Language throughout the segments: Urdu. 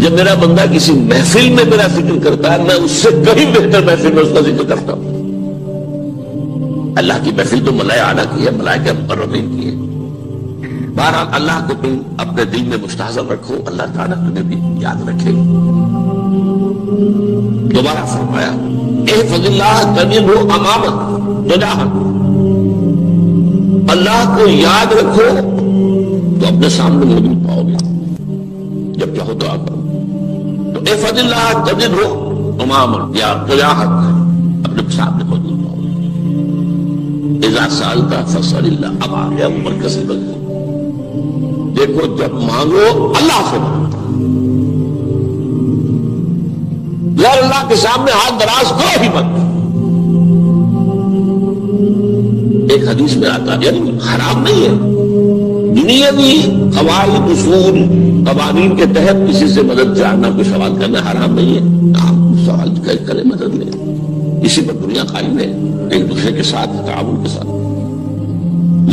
جب میرا بندہ کسی محفل میں میرا ذکر کرتا ہے میں اس سے کہیں بہتر محفل میں اس کا ذکر کرتا ہوں. اللہ کی محفل تو ملائکہ اعلیٰ کی ہے، ملائکہ مقربین کی ہے. بہرحال اللہ کو تم اپنے دل میں مستحضر رکھو، اللہ تعالیٰ تمہیں بھی یاد رکھے. دوبارہ فرمایا احفظ اللہ تجدہ امامک تجاہک، اللہ کو یاد رکھو تو اپنے سامنے موجود پاؤ گے جب چاہو دعا کرو. تو احفظ اللہ تجدہ امامک یا تجاہک، اپنے سامنے موجود پاؤ گے. اذا سألت فاسأل اللہ، اب آ گیا مرکزی بندی. دیکھو جب مانگو اللہ سے مانگو، یار اللہ کے سامنے ہاتھ دراز کرو ہی مت. ایک حدیث میں آتا ہے یعنی حرام نہیں ہے، دنیاوی قواعد اصول قوانین کے تحت کسی سے مدد چاہنا، کوئی سوال کرنا حرام نہیں ہے. آپ سوال کریں، مدد لیں، اسی پر دنیا قائم ہے، ایک دوسرے کے ساتھ تعاون کے ساتھ.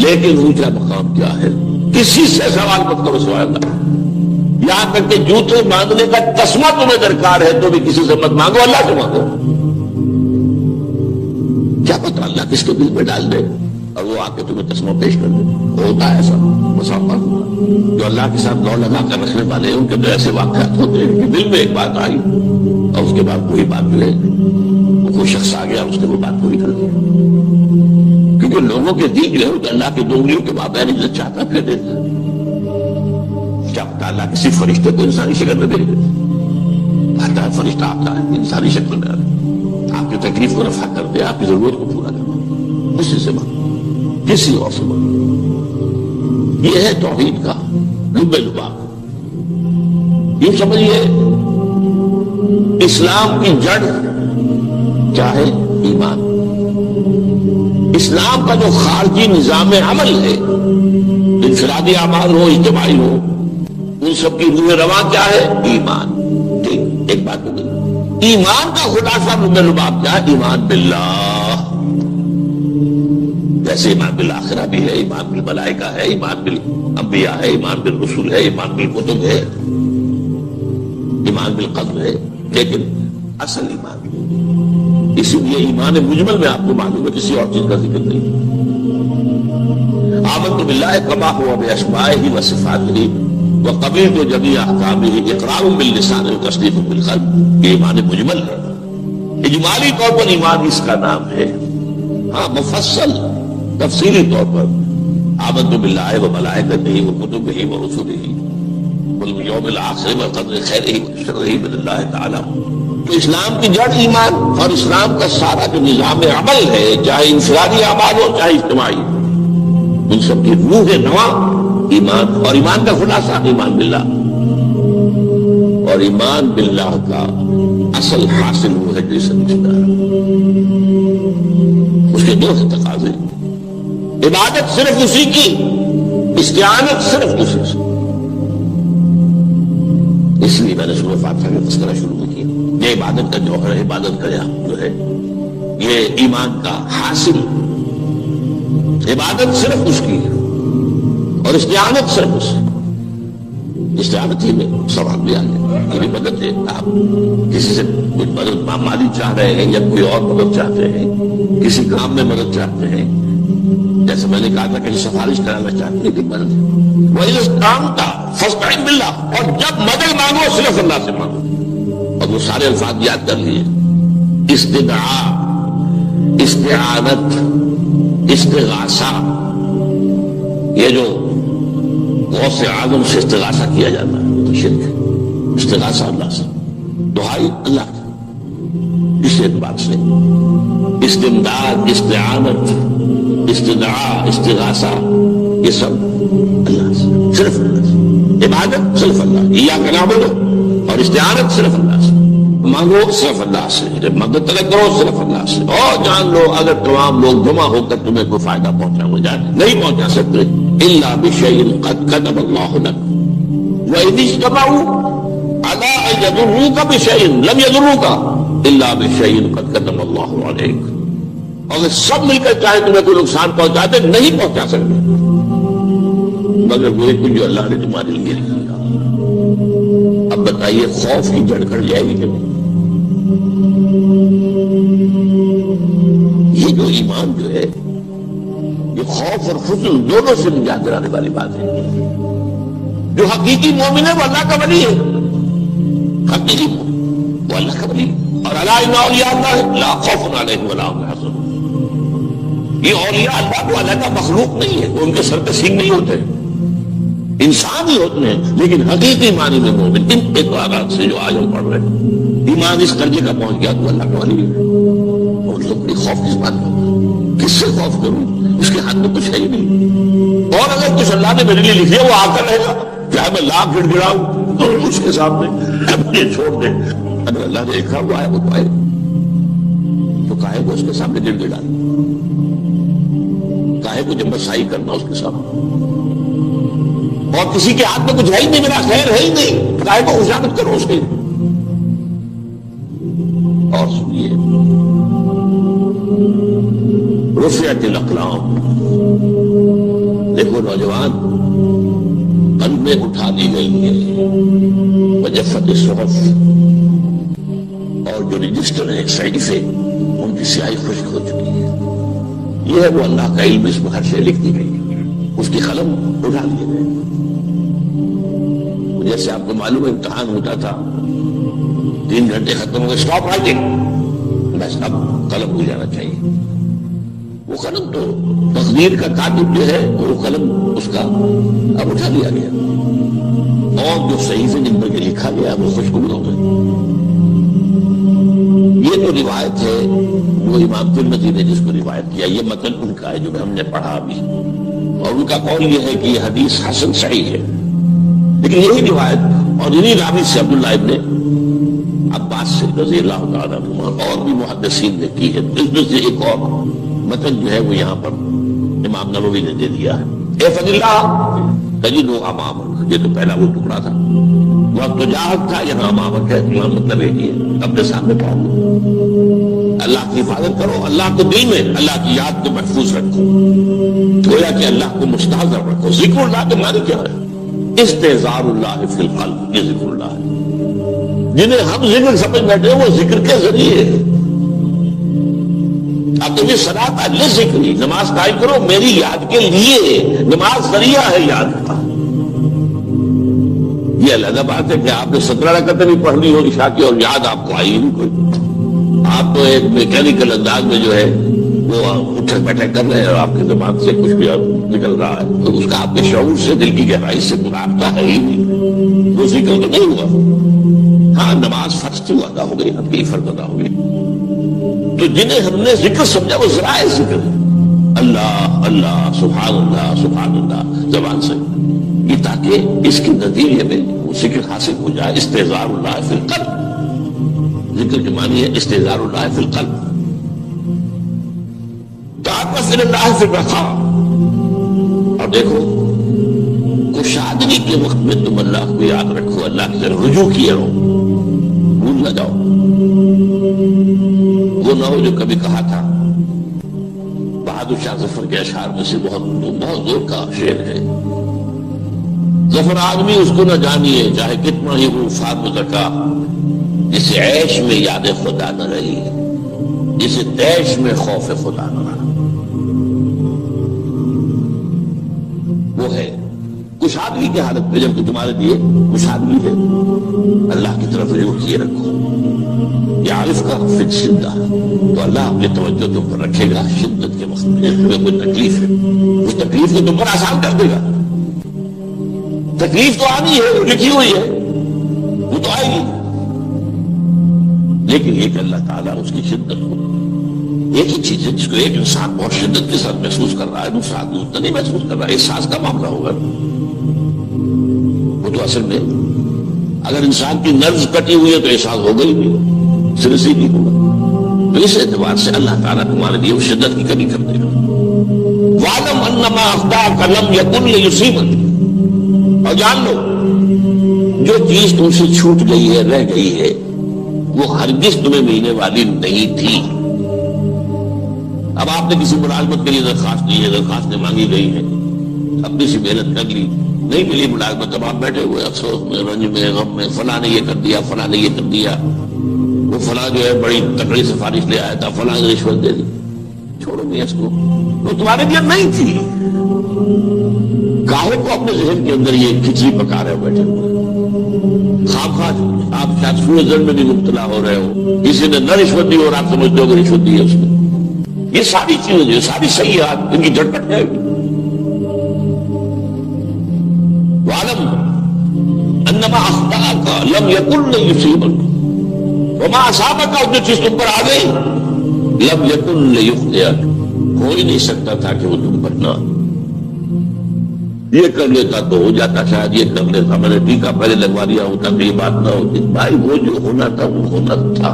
لیکن اونچا مقام کیا ہے؟ کسی سے سوال مت کرو سوائے اللہ. یہاں تک کہ جوتے باندھنے کا تسمہ تمہیں درکار ہے تو بھی کسی سے مت مانگو، اللہ سے مانگو. کیا پتہ اللہ کس کے دل میں ڈال دے اور وہ آ کے تمہیں تسمہ پیش کر دے. ہوتا ہے ایسا مسافر جو اللہ کے ساتھ لو لگا کر رکھنے والے ہیں، ان کے تو ایسے واقعات ہوتے ہیں کہ دل میں ایک بات آئی اور اس کے بعد کوئی بات جو ہے کوئی شخص آ گیا اس نے وہ بات پوری کر دی. کیونکہ لوگوں کے دل جو ہے اللہ کی دو انگلیوں کے مابین عزت چاہتا پھر دیتا. کیا پتا اللہ کسی فرشتے کو انسانی شکل میں بھیج دیتا. آتا ہے فرشتہ آتا ہے انسانی شکل میں، آپ کی تکلیف کو رفع کر دے، آپ کی ضرورت کو پورا کر دے. اسی سے مانگو، کسی اور سے مانگو. یہ ہے توحید کا لب لباب. یہ سمجھیے اسلام کی جڑ کیا ہے؟ ایمان. اسلام کا جو خارجی نظام عمل ہے، انفرادی اعمال ہو اجتماعی ہو، ان سب کی روح رواں کیا ہے؟ ایمان. ٹھیک، ایک بات ہو گئی. ایمان کا خلاصہ لب لباب کیا ہے؟ ایمان باللہ. جیسے ایمان بالآخرہ بھی ہے، ایمان بالملائکہ ہے، ایمان بالانبیاء ہے، ایمان بالرسول ہے، ایمان بالکتب ہے، ایمان بالقدر ہے. لیکن اصل ایمان، اسی لیے ایمان مجمل میں آپ کو معلوم ہے کسی اور چیز کا ذکر نہیں. آمنت باللہ کما ہوا باسمائہ وصفاتہ وقبلت جمیع احکامہ اقرار باللسان وتصدیق بالقلب. یہ ایمان مجمل ہے. اجمالی طور پر ایمان اس کا نام ہے. ہاں مفصل تفصیلی طور پر آمنت باللہ وملائکتہ وکتبہ ورسلہ والیوم الآخر والقدر خیرہ وشرہ من اللہ تعالی. تو اسلام کی جڑ ایمان، اور اسلام کا سارا جو نظام عمل ہے، چاہے انفرادی اعمال ہو چاہے اجتماعی، ان سب کی روح نواں ایمان. اور ایمان کا خلاصہ ایمان باللہ. اور ایمان باللہ کا اصل حاصل وہ ہے جیسے اس کے دو تقاضے. عبادت صرف اسی کی، استعانت صرف اسی سے. اس لیے میں نے سورہ فاتحہ کا تذکرہ شروع کیا. یہ عبادت کا جوہر ہے، عبادت کا جو ہے یہ ایمان کا حاصل. عبادت صرف اس کی ہے اور استعانت صرف اس سے. استعانت ہی میں سوال بھی آ گیا، یہ بھی مدد ہے. آپ کسی سے کچھ مدد مالی چاہ رہے ہیں یا کوئی اور مدد چاہتے ہیں، کسی کام میں مدد چاہتے ہیں، جیسے میں نے کہا تھا کہ سفارش کرانا چاہتے ہیں کہ مدد. وَإِذَا اسْتَعَنْتَ فَاسْتَعِنْ بِاللَّهِ. اور جب مدد مانگو صرف اللہ سے مانگو. اور وہ سارے الفاظ یاد کر لیے: استدعاء، استعانت، استغاثہ. یہ جو غوث اعظم سے استغاثہ کیا جاتا ہے تو شرک ہے. استغاثہ اللہ سے، دعائی اللہ سے. اس اعتبار سے استمداد، استعانت، استدعاء، استغاثہ یہ سب اللہ سے، صرف اللہ سے. عبادت صرف اللہ، ایاک نعبد، اور استعانت صرف اللہ سے. مانگو صرف اللہ سے، جب مدد طلب کرو صرف اللہ سے. اور جان لو اگر تمام لوگ جمع ہو کر تمہیں کوئی فائدہ پہنچا ہو جائے نہیں پہنچا سکتے. الا بشیء قد كتب اللہ لك وإذ اجتمعوا على ان يضروك بشیء لم يضروك الا بشیء قد كتب اللہ عليك. اگر سب مل کر چاہے تمہیں کوئی نقصان پہنچاتے نہیں پہنچا سکتے مگر وہ کچھ جو اللہ نے تمہارے لیے لکھا. اب بتائیے بتائیے خوف کی جڑ کر جائے گی کہ نہیں؟ یہ جو ایمان جو ہے یہ خوف اور حزن دونوں سے نجات دلانے والی بات ہے. جو حقیقی مومن ہے وہ اللہ کا ولی ہے، حقیقی مومن وہ اللہ کا ولی ہے. اور الا ان اولیاء اللہ لا خوف علیہم ولا هم يحزنون. یہ اولیاء اللہ کو اللہ کا مخلوق نہیں ہے، وہ ان کے سر پہ سینگ نہیں ہوتے، انسان ہی ہوتے ہیں، لیکن حقیقی معنی میں مومن ان اقرارات سے جو آج ہم پڑھ رہے ہیں ایمان اس درجے کا پہنچ گیا تو اللہ کا ولی ہے. اور تو بڑی خوف کس بات کا، کس سے خوف کروں؟ اس کے ہاتھ میں کچھ ہے ہی نہیں. اور اگر کچھ اللہ نے میرے لیے لکھے وہ آ کر رہے گا، چاہے میں لاکھ گڑ گڑاؤں تو اس کے سامنے مجھے چھوڑ دے. اگر اللہ نے لکھا ہوا ہے وہ تو آئے تو کاہے کو اس کے سامنے گڑ گڑانا، کاہے کو جب مسائی کرنا اس کے سامنے. اور کسی کے ہاتھ میں کچھ ہے ہی نہیں، میرا خیر ہے ہی نہیں، کاہے کو خوشامد کرو اس کے. اور سنیے رفعت الاقلام، دیکھو نوجوان قلمیں اٹھا دی گئی ہیں، وجفت الصحف، اور جو رجسٹر ہے صحیفے ان کی سیاہی خشک ہو چکی ہے. یہ ہے وہ اللہ کا علم، اس میں ہر شے لکھ دی گئی ہے، اس کی قلم اٹھا دیے گئے. جیسے آپ کو معلوم ہے امتحان ہوتا تھا 3 گھنٹے ختم ہو گئے، اسٹاپ رائٹنگ، بس اب قلم ہو جانا چاہیے. وہ قلم تو تقدیر کا کاتب جو ہے وہ قلم اس کا اب اٹھا لیا گیا، اور جو صحیفے جن پر لکھا گیا وہ خوشبو ہو گئے. یہ تو روایت ہے وہ امام ترمذی نے جس کو روایت کیا، یہ متن ان کا ہے جو ہم نے پڑھا ابھی، اور ان کا قول یہ ہے کہ یہ حدیث حسن صحیح ہے. لیکن یہی روایت اور انہی راوی سے عبداللہ ابن عباس سے رضی اللہ تعالیٰ عنہ اور بھی محدثین نے کی ہے. اس میں سے ایک اور متن جو ہے وہ یہاں پر امام نووی نے دے دیا ہے. اے فضل اللہ تجدو امامک، یہ تو پہلا وہ ٹکڑا تھا. وقت تو جاہد تھا، یہاں امامک ہے، امام مطلب ہے یہ اپنے سامنے پاؤ. اللہ کی حفاظت کرو، اللہ کو دل میں اللہ کی یاد کو محفوظ رکھو، گویا کہ اللہ کو مستحضر رکھو. ذکر اللہ کے معنی کیا ہے؟ استحضار اللہ فی القلب، یہ ذکر اللہ ہے. جنہیں ہم ذکر سمجھ بیٹھے وہ ذکر کے ذریعے ہے. اب تمہیں صلاۃ اللہ ذکری، نماز قائم کرو میری یاد کے لیے، نماز ذریعہ ہے یاد کا. یہ علیحدہ بات ہے کہ آپ نے 17 رکعتیں بھی پڑھ لی ہو عشاء کی اور یاد آپ کو آئی نہیں کوئی. آپ تو ایک میکینیکل انداز میں جو ہے وہ اٹھے بیٹھے کر رہے ہیں اور آپ کے دماغ سے کچھ بھی نکل رہا ہے، تو اس کا آپ کے شعور سے دل کی گہرائی سے رابطہ ہے ہی نہیں، وہ ذکر تو نہیں ہوا. ہاں نماز فرض تھی وہ ادا ہو گئی، اب کی فرض ادا ہو گئی. تو جنہیں ہم نے ذکر سمجھا وہ ذرائع ذکر ہے، اللہ اللہ سبحان اللہ سبحان اللہ زبان سے، یہ تاکہ اس کے نتیجے میں وہ ذکر حاصل ہو جائے. استحضار اللہ فی القلب، ذکر کے معنی ہے استحضار اللہ فی القلب. تعرف الی اللہ فی الرخاء، اور دیکھو کشادگی کے وقت میں تم اللہ کو یاد رکھو، اللہ کی طرف رجوع کیے رہو، بھول نہ جاؤ. وہ نہ ہو جو کبھی کہا تھا، بہادر شاہ ظفر کے اشعار میں سے بہت زور کا شعر ہے. ظفر آدمی اس کو نہ جانیے چاہے کتنا ہی وہ فاضل زکا، جسے عیش میں یاد خدا نہ رہی، جسے تیش میں خوف خدا نہ رہا. وہ ہے کشادگی کی حالت میں، جب کہ تمہارے لیے کشادگی ہے اللہ کی طرف رجوع کیے رکھو. یہ عارف کا فی الشدہ، تو اللہ اپنی توجہ تم پر رکھے گا شدت کے وقت میں. تمہیں کوئی تکلیف ہے اس تکلیف کو تم پر آسان کر دے گا. تکلیف تو آنی ہے، لکھی ہوئی ہے، وہ تو آئے گی، لیکن ایک اللہ تعالیٰ اس کی شدت کو، ایک ہی چیز ہے جس کو ایک انسان بہت شدت کے ساتھ محسوس کر رہا ہے، دوسرا آدمی اتنا نہیں محسوس کر رہا ہے. احساس کا معاملہ ہوگا وہ تو اصل میں اگر انسان کی نرز کٹی ہوئی ہے تو احساس ہوگا ہی نہیں، سر سے نہیں ہوگا. تو اس اعتبار سے اللہ تعالیٰ تمہارے لیے وہ شدت کی کمی کر دے گا. وَاعْلَمْ أَنَّمَا أَخْطَأَكَ لَمْ يَكُنْ لِيُصِيبَكَ، اور جان لو جو چیز تم سے چھوٹ گئی ہے، رہ گئی ہے، وہ ہرگز تمہیں ملنے والی نہیں تھی. اب آپ نے کسی ملازمت کے لیے درخواست دی ہے، درخواستیں مانگی گئی ہیں، اپنی سی محنت کر لی، نہیں ملی ملازمت، جب آپ بیٹھے ہوئے افسوس میں، رنج میں، غم میں، فلاں نے یہ کر دیا، فلاں نے یہ کر دیا، وہ فلاں جو ہے بڑی تکڑی سفارش لے آیا تھا، فلاں نے رشوت دے دی، چھوڑو نہیں اس کو، وہ تمہارے لیے نہیں تھی. کاہے کو اپنے ذہن کے اندر یہ کھچڑی پکا رہے ہو بیٹھے ہوئے، خام خواہ آپ شاید سوء ظن میں بھی مبتلا ہو رہے ہو، کسی نے نہ رشوت دی اور آپ سمجھتے ہو کہ رشوت دی ہے اس نے. یہ ساری چیزیں جو ساری صحیح ہے، ان کی جڑ کٹ جائے گی. وَعَلَمْ أَنَّمَا أَخْطَأَكَ لَمْ يَكُنْ لِيُصِيبَكَ وَمَا أَصَابَكَ، اور جو چیز تم پر آ گئی لَمْ يَكُنْ لِيُخْطِئَكَ، ہو ہی نہیں سکتا تھا کہ وہ تم پر نہ. یہ کر لیتا تو ہو جاتا، شاید یہ کر لیتا، میں نے ٹیکا پہلے لگوا دیا ہوتا تو یہ بات نہ ہوتی. بھائی وہ جو ہونا تھا وہ ہونا تھا.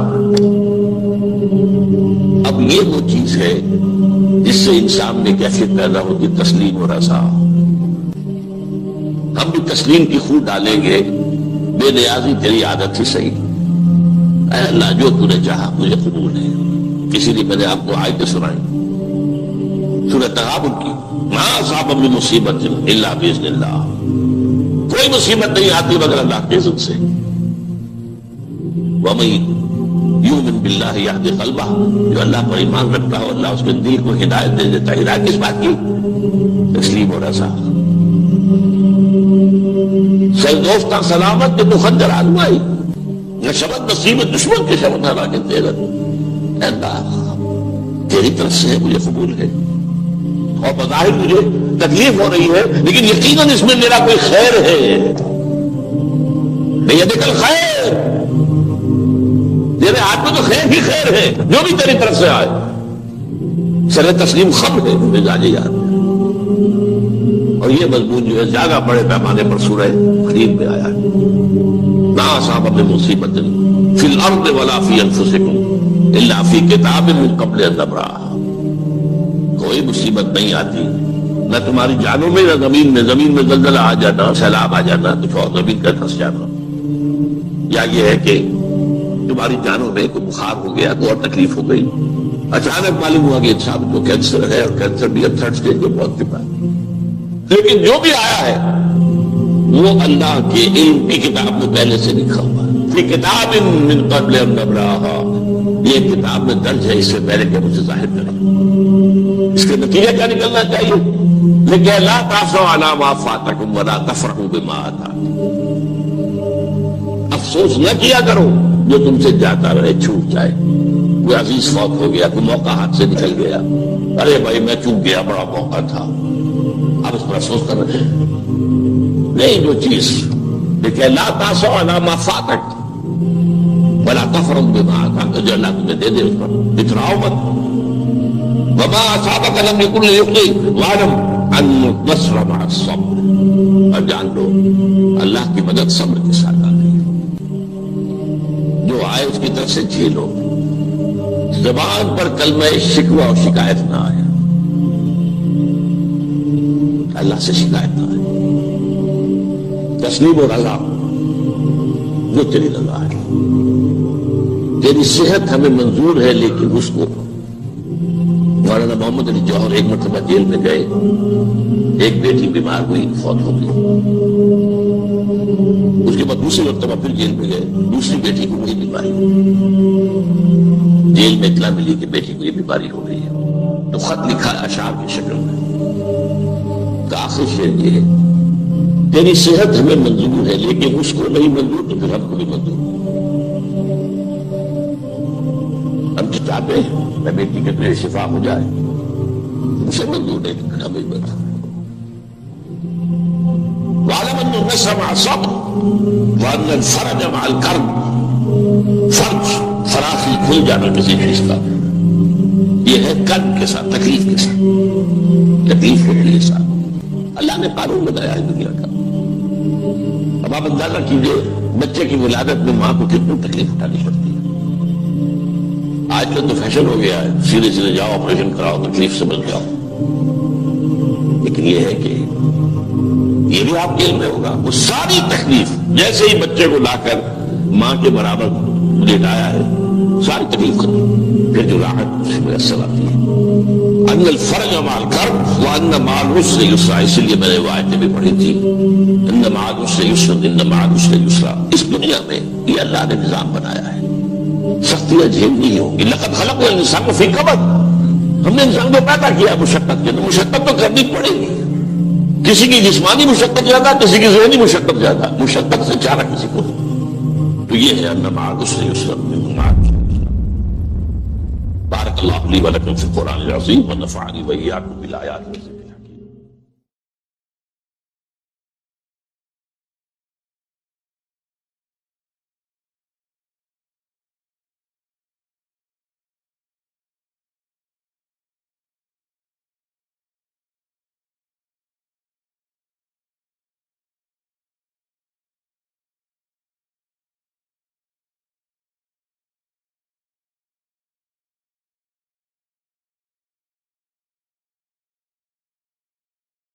اب یہ وہ چیز ہے جس سے انسان میں کیفیت پیدا ہوتی، تسلیم و رضا. ہم بھی تسلیم کی خو ڈالیں گے، بے نیازی تیری عادت ہی صحیح، اے اللہ جو تو نے چاہا مجھے قبول ہے. اسی لیے میں نے آپ کو آیتیں سنائی سورۃ تغابن کی، ما اصاب من مصیبت الا باذن اللہ، کوئی مصیبت نہیں آتی مگر اللہ کے اذن سے. وَمَن یؤمن باللہ یہدی قلبہ، جو اللہ پر ایمان رکھتا ہو اللہ اس کے دل کو ہدایت دے دیتا ہے. ہدایت کس بات کی؟ تسلیم و رضا. سر دوستاں سلامت کے تو خنجر آزمائی، نہ شبت نصیب دشمن کے شبت ہرا کے تیرا. اے اللہ تیری طرف سے مجھے قبول ہے، اور بظاہر مجھے تکلیف ہو رہی ہے لیکن یقیناً اس میں میرا کوئی خیر ہے. بیدک الخیر، تیرے ہاتھ میں تو خیر ہی خیر ہے، جو بھی تیری طرف سے آئے. سر تسلیم خم ہے مزاج یاد. اور یہ مضمون جو ہے زیادہ بڑے پیمانے پر سورہ حدید میں آیا ہے. ما اصاب من مصیبت فی الارض ولا فی انفسکم الا فی کتاب من قبل ان نبرأها، کوئی مصیبت نہیں آتی نہ تمہاری جانوں میں نہ زمین میں. زمین میں زلزلہ آ جانا، سیلاب آ جانا، کچھ اور زمین کا دھس جانا، یا یہ ہے کہ تمہاری جانوں میں کوئی بخار ہو گیا، کوئی اور تکلیف ہو گئی، اچانک معلوم ہوا کہ انسان کو کینسر ہے، اور کینسر بھی اب 3rd stage میں پہنچ چکا ہے. لیکن جو بھی آیا ہے وہ اللہ کے علم کی کتاب میں پہلے سے لکھا ہوا ہے. فی کتاب من قبل ان نبرأها، یہ کتاب میں درج ہے اس سے پہلے کہ مجھے ظاہر کرے. اس کے نتیجہ کیا نکلنا چاہیے؟ لیکن لا تأسوا علی ما فاتکم ولا تفرحوا بما آتاکم، افسوس نہ کیا کرو جو تم سے جاتا رہے، چھوٹ جائے. کوئی عزیز فوت ہو گیا، کوئی موقع ہاتھ سے نکل گیا، ارے بھائی میں چوک گیا، بڑا موقع تھا، اب اس پر افسوس کر رہے ہیں. نہیں، جو چیز لیکن لا تأسوا علی ما فاتک ولا تفرحوا بما آتاک، جو اللہ تمہیں دے دے اس پر اتراؤ مت. وما اصابک لم یکن لیخطئک واعلم ان النصر مع الصبر، اور جان لو اللہ کی مدد صبر کے ساتھ آ گئی. جو آئے اس کی طرف سے جھیلو، زبان پر کلمہ شکوہ اور شکایت نہ آئے، اللہ سے شکایت نہ آئے. تسلیم و رضا، جو تیری رضا ہے. تیری صحت ہمیں منظور ہے لیکن اس کو. مولانا محمد علی جوہر ایک مرتبہ جیل میں گئے، ایک بیٹی بیمار ہوئی، فوت ہو گئی. اس کے بعد دوسری مرتبہ پھر جیل میں گئے، دوسری بیٹی کو وہی بیماری ہوئی. جیل میں اطلاع ملی کہ بیٹی کو یہ بیماری ہو گئی ہے، تو خط لکھا اشعار کی شکل میں. آخر شعر یہ ہے، تیری صحت ہمیں منظور ہے لیکن اس کو نہیں منظور تو پھر ہم کو بھی منظور. ہم تو چاہتے ہیں میں بیٹی کے لیے شفا ہو جائے، اسے منظور نہیں لیکن ہمیں منظور. وَاعْلَمْ أَنَّ النَّصْرَ مَعَ الصَّبْرِ وَأَنَّ الْفَرَجَ مَعَ الْكَرْبِ. فرج، فراخی، کھل جانا کسی چیز کا، یہ ہے کرب کے ساتھ، تکلیف کے ساتھ، تکلیف کے ساتھ. اللہ نے قانون بنایا ہے دنیا کا. اب آپ اندازہ کیجئے بچے کی ولادت میں ماں کو کتنی تکلیف اٹھانی پڑتی ہے. آج کل تو فیشن ہو گیا ہے، سیدھے سیدھے جاؤ، آپریشن کراؤ، تکلیف سے بچ جاؤ. لیکن یہ ہے کہ یہ بھی آپ کے علم میں ہوگا، وہ ساری تکلیف جیسے ہی بچے کو لا کر ماں کے برابر لٹایا ہے، ساری تکلیف ختم. پھر جو راحت میسر آتی ہے. ان الفرج مع الکرب وان مع العسر یسرا، اس لیے میں نے وہ آیتیں بھی پڑھی تھی، ان مع العسر یسرا ان مع العسر یسرا. اس دنیا میں یہ اللہ نے نظام بنایا ہے، سختیاں جھیلنی ہوگی. لقد خلقنا الانسان فی کبد، ہم نے انسان کو پیدا کیا مشقت کے، تو مشقت تو کرنی پڑے گی. کسی کی جسمانی مشقت زیادہ، کسی کی ذہنی مشقت زیادہ، مشقت سے چارہ کسی کو. تو یہ ہے ان مع العسر یسرا ان مع العسر. بارک اللہ لی ولکم فی القرآن العظیم ونفعني وإياكم بالآیات.